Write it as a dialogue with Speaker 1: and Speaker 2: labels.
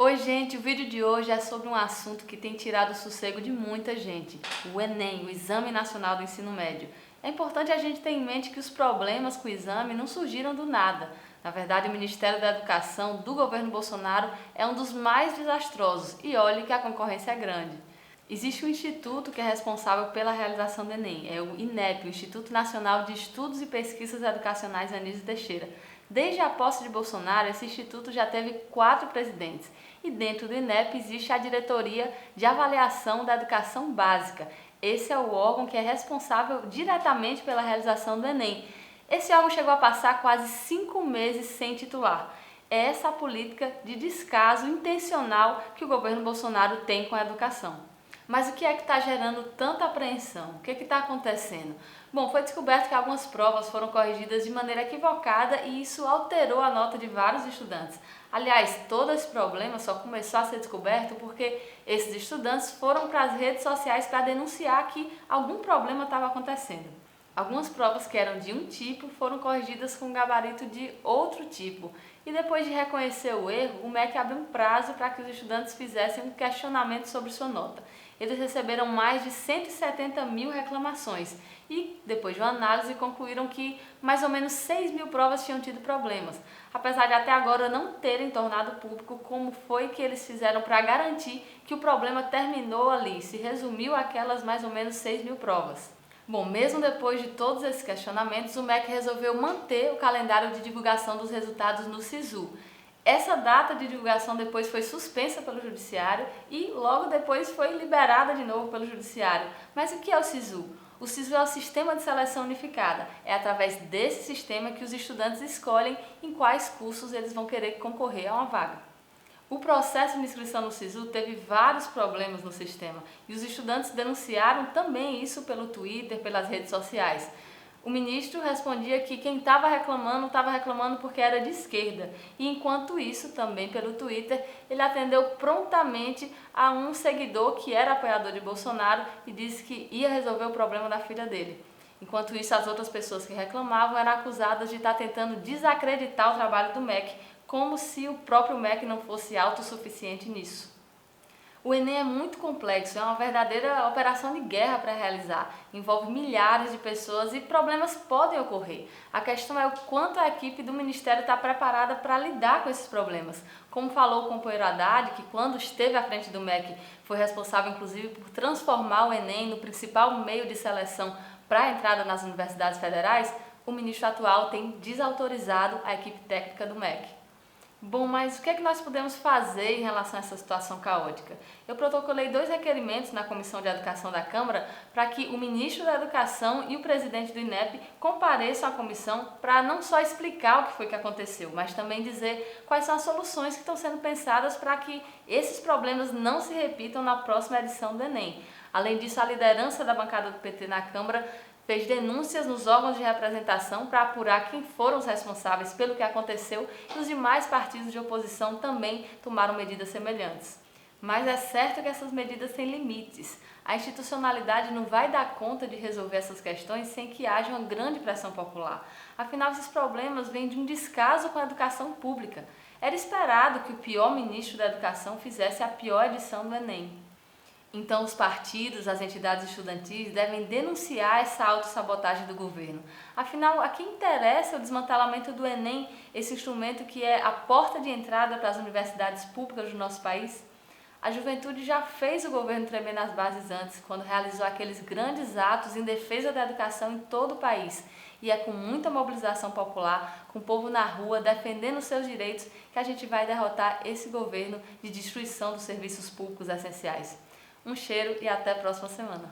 Speaker 1: Oi gente, o vídeo de hoje é sobre um assunto que tem tirado o sossego de muita gente, o Enem, o Exame Nacional do Ensino Médio. É importante a gente ter em mente que os problemas com o exame não surgiram do nada. Na verdade, o Ministério da Educação do governo Bolsonaro é um dos mais desastrosos e olhe que a concorrência é grande. Existe um instituto que é responsável pela realização do Enem, é o INEP, o Instituto Nacional de Estudos e Pesquisas Educacionais Anísio Teixeira. Desde a posse de Bolsonaro, esse instituto já teve 4 presidentes e dentro do INEP existe a Diretoria de Avaliação da Educação Básica. Esse é o órgão que é responsável diretamente pela realização do Enem. Esse órgão chegou a passar quase 5 meses sem titular. É essa a política de descaso intencional que o governo Bolsonaro tem com a educação. Mas o que é que está gerando tanta apreensão? O que está acontecendo? Bom, foi descoberto que algumas provas foram corrigidas de maneira equivocada e isso alterou a nota de vários estudantes. Aliás, todo esse problema só começou a ser descoberto porque esses estudantes foram para as redes sociais para denunciar que algum problema estava acontecendo. Algumas provas que eram de um tipo foram corrigidas com um gabarito de outro tipo. E depois de reconhecer o erro, o MEC abriu um prazo para que os estudantes fizessem um questionamento sobre sua nota. Eles receberam mais de 170 mil reclamações e, depois de uma análise, concluíram que mais ou menos 6 mil provas tinham tido problemas, apesar de até agora não terem tornado público como foi que eles fizeram para garantir que o problema terminou ali, se resumiu àquelas mais ou menos 6 mil provas. Bom, mesmo depois de todos esses questionamentos, o MEC resolveu manter o calendário de divulgação dos resultados no SISU. Essa data de divulgação depois foi suspensa pelo Judiciário e logo depois foi liberada de novo pelo Judiciário. Mas o que é o SISU? O SISU é o Sistema de Seleção Unificada. É através desse sistema que os estudantes escolhem em quais cursos eles vão querer concorrer a uma vaga. O processo de inscrição no SISU teve vários problemas no sistema e os estudantes denunciaram também isso pelo Twitter, pelas redes sociais. O ministro respondia que quem estava reclamando porque era de esquerda. E enquanto isso, também pelo Twitter, ele atendeu prontamente a um seguidor que era apoiador de Bolsonaro e disse que ia resolver o problema da filha dele. Enquanto isso, as outras pessoas que reclamavam eram acusadas de estar tentando desacreditar o trabalho do MEC, como se o próprio MEC não fosse autossuficiente nisso. O Enem é muito complexo, é uma verdadeira operação de guerra para realizar, envolve milhares de pessoas e problemas podem ocorrer. A questão é o quanto a equipe do Ministério está preparada para lidar com esses problemas. Como falou o companheiro Haddad, que quando esteve à frente do MEC foi responsável inclusive por transformar o Enem no principal meio de seleção para a entrada nas universidades federais, o ministro atual tem desautorizado a equipe técnica do MEC. Bom, mas o que é que nós podemos fazer em relação a essa situação caótica? Eu protocolei 2 requerimentos na Comissão de Educação da Câmara para que o ministro da Educação e o presidente do INEP compareçam à comissão para não só explicar o que foi que aconteceu, mas também dizer quais são as soluções que estão sendo pensadas para que esses problemas não se repitam na próxima edição do Enem. Além disso, a liderança da bancada do PT na Câmara fez denúncias nos órgãos de representação para apurar quem foram os responsáveis pelo que aconteceu e os demais partidos de oposição também tomaram medidas semelhantes. Mas é certo que essas medidas têm limites. A institucionalidade não vai dar conta de resolver essas questões sem que haja uma grande pressão popular. Afinal, esses problemas vêm de um descaso com a educação pública. Era esperado que o pior ministro da Educação fizesse a pior edição do Enem. Então, os partidos, as entidades estudantis devem denunciar essa autossabotagem do governo. Afinal, a quem interessa o desmantelamento do Enem, esse instrumento que é a porta de entrada para as universidades públicas do nosso país? A juventude já fez o governo tremer nas bases antes, quando realizou aqueles grandes atos em defesa da educação em todo o país. E é com muita mobilização popular, com o povo na rua, defendendo os seus direitos, que a gente vai derrotar esse governo de destruição dos serviços públicos essenciais. Um cheiro e até a próxima semana.